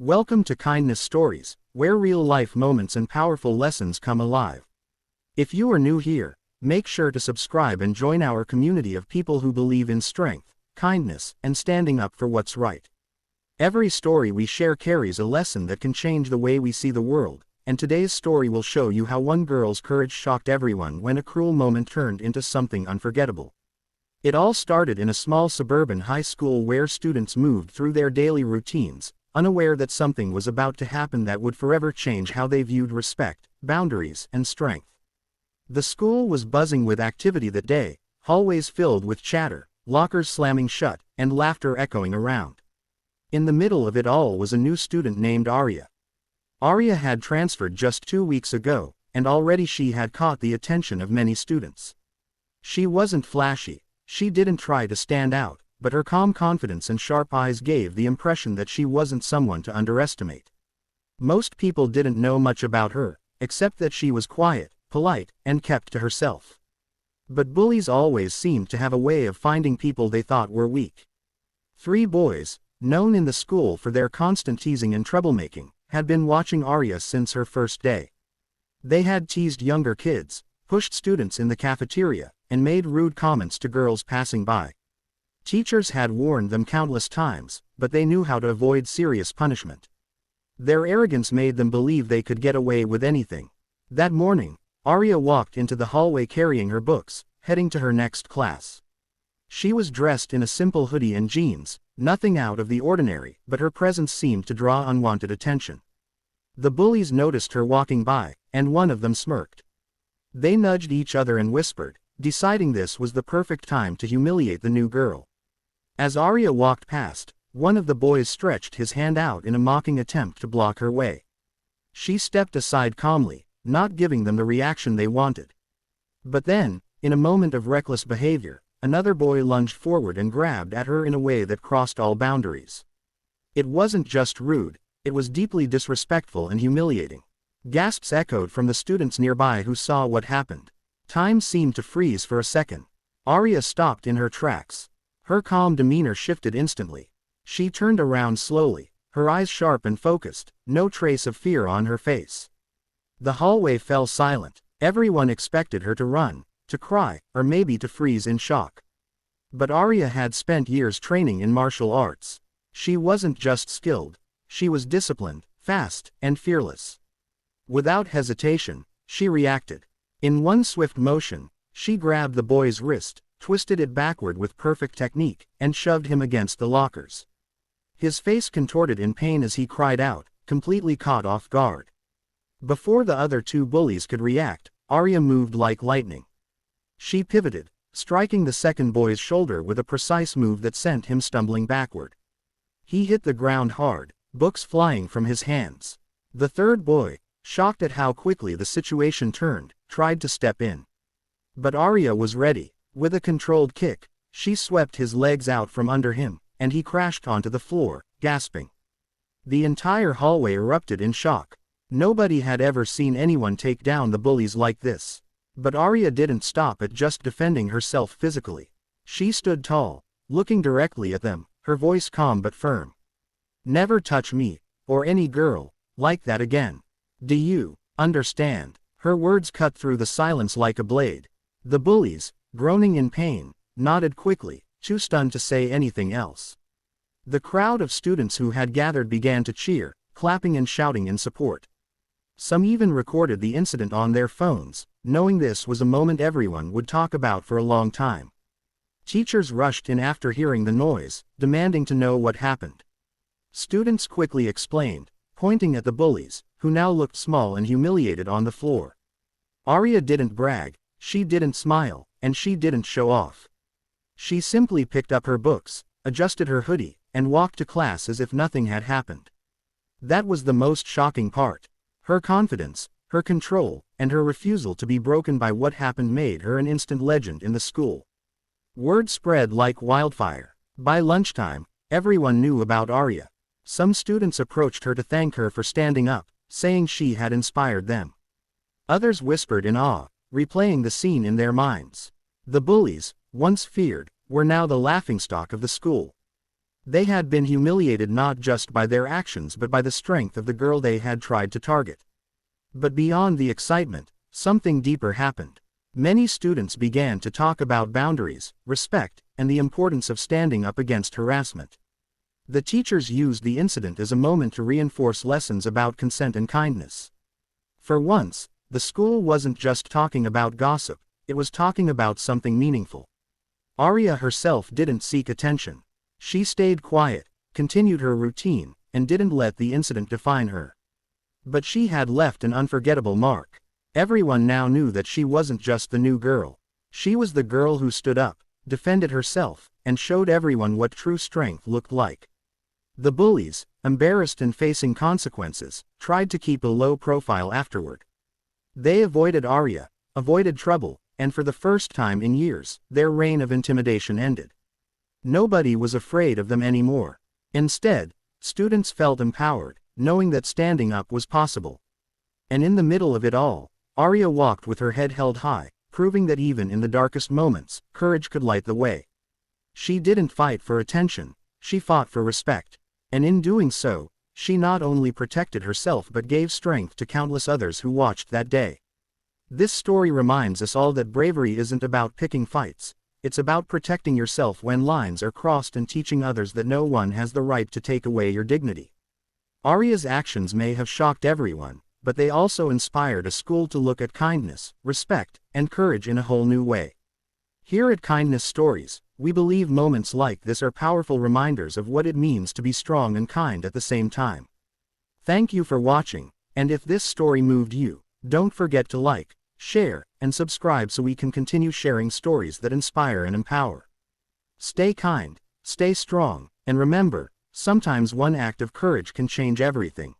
Welcome to Kindness Stories, where real-life moments and powerful lessons come alive. If you are new here, make sure to subscribe and join our community of people who believe in strength, kindness, and standing up for what's right. Every story we share carries a lesson that can change the way we see the world, and today's story will show you how one girl's courage shocked everyone when a cruel moment turned into something unforgettable. It all started in a small suburban high school where students moved through their daily routines, unaware that something was about to happen that would forever change how they viewed respect, boundaries, and strength. The school was buzzing with activity that day, hallways filled with chatter, lockers slamming shut, and laughter echoing around. In the middle of it all was a new student named Arya. Arya had transferred just 2 weeks ago, and already she had caught the attention of many students. She wasn't flashy, she didn't try to stand out, but her calm confidence and sharp eyes gave the impression that she wasn't someone to underestimate. Most people didn't know much about her, except that she was quiet, polite, and kept to herself. But bullies always seemed to have a way of finding people they thought were weak. 3 boys, known in the school for their constant teasing and troublemaking, had been watching Arya since her first day. They had teased younger kids, pushed students in the cafeteria, and made rude comments to girls passing by. Teachers had warned them countless times, but they knew how to avoid serious punishment. Their arrogance made them believe they could get away with anything. That morning, Arya walked into the hallway carrying her books, heading to her next class. She was dressed in a simple hoodie and jeans, nothing out of the ordinary, but her presence seemed to draw unwanted attention. The bullies noticed her walking by, and one of them smirked. They nudged each other and whispered, deciding this was the perfect time to humiliate the new girl. As Arya walked past, one of the boys stretched his hand out in a mocking attempt to block her way. She stepped aside calmly, not giving them the reaction they wanted. But then, in a moment of reckless behavior, another boy lunged forward and grabbed at her in a way that crossed all boundaries. It wasn't just rude, it was deeply disrespectful and humiliating. Gasps echoed from the students nearby who saw what happened. Time seemed to freeze for a second. Arya stopped in her tracks. Her calm demeanor shifted instantly. She turned around slowly, her eyes sharp and focused, no trace of fear on her face. The hallway fell silent. Everyone expected her to run, to cry, or maybe to freeze in shock. But Arya had spent years training in martial arts. She wasn't just skilled, she was disciplined, fast, and fearless. Without hesitation, she reacted. In one swift motion, she grabbed the boy's wrist, twisted it backward with perfect technique, and shoved him against the lockers. His face contorted in pain as he cried out, completely caught off guard. Before the other 2 bullies could react, Arya moved like lightning. She pivoted, striking the second boy's shoulder with a precise move that sent him stumbling backward. He hit the ground hard, books flying from his hands. The third boy, shocked at how quickly the situation turned, tried to step in. But Arya was ready. With a controlled kick, she swept his legs out from under him, and he crashed onto the floor, gasping. The entire hallway erupted in shock. Nobody had ever seen anyone take down the bullies like this. But Arya didn't stop at just defending herself physically. She stood tall, looking directly at them, her voice calm but firm. "Never touch me, or any girl, like that again. Do you understand?" Her words cut through the silence like a blade. The bullies, groaning in pain, nodded quickly, too stunned to say anything else. The crowd of students who had gathered began to cheer, clapping and shouting in support. Some even recorded the incident on their phones, knowing this was a moment everyone would talk about for a long time. Teachers rushed in after hearing the noise, demanding to know what happened. Students quickly explained, pointing at the bullies, who now looked small and humiliated on the floor. Arya didn't brag, she didn't smile, and she didn't show off. She simply picked up her books, adjusted her hoodie, and walked to class as if nothing had happened. That was the most shocking part. Her confidence, her control, and her refusal to be broken by what happened made her an instant legend in the school. Word spread like wildfire. By lunchtime, everyone knew about Arya. Some students approached her to thank her for standing up, saying she had inspired them. Others whispered in awe, replaying the scene in their minds. The bullies, once feared, were now the laughingstock of the school. They had been humiliated not just by their actions but by the strength of the girl they had tried to target. But beyond the excitement, something deeper happened. Many students began to talk about boundaries, respect, and the importance of standing up against harassment. The teachers used the incident as a moment to reinforce lessons about consent and kindness. For once, the school wasn't just talking about gossip, it was talking about something meaningful. Arya herself didn't seek attention. She stayed quiet, continued her routine, and didn't let the incident define her. But she had left an unforgettable mark. Everyone now knew that she wasn't just the new girl. She was the girl who stood up, defended herself, and showed everyone what true strength looked like. The bullies, embarrassed and facing consequences, tried to keep a low profile afterward. They avoided Arya, avoided trouble, and for the first time in years, their reign of intimidation ended. Nobody was afraid of them anymore. Instead, students felt empowered, knowing that standing up was possible. And in the middle of it all, Arya walked with her head held high, proving that even in the darkest moments, courage could light the way. She didn't fight for attention, she fought for respect. And in doing so, she not only protected herself but gave strength to countless others who watched that day. This story reminds us all that bravery isn't about picking fights, it's about protecting yourself when lines are crossed and teaching others that no one has the right to take away your dignity. Arya's actions may have shocked everyone, but they also inspired a school to look at kindness, respect, and courage in a whole new way. Here at Kindness Stories, we believe moments like this are powerful reminders of what it means to be strong and kind at the same time. Thank you for watching, and if this story moved you, don't forget to like, share, and subscribe so we can continue sharing stories that inspire and empower. Stay kind, stay strong, and remember, sometimes one act of courage can change everything.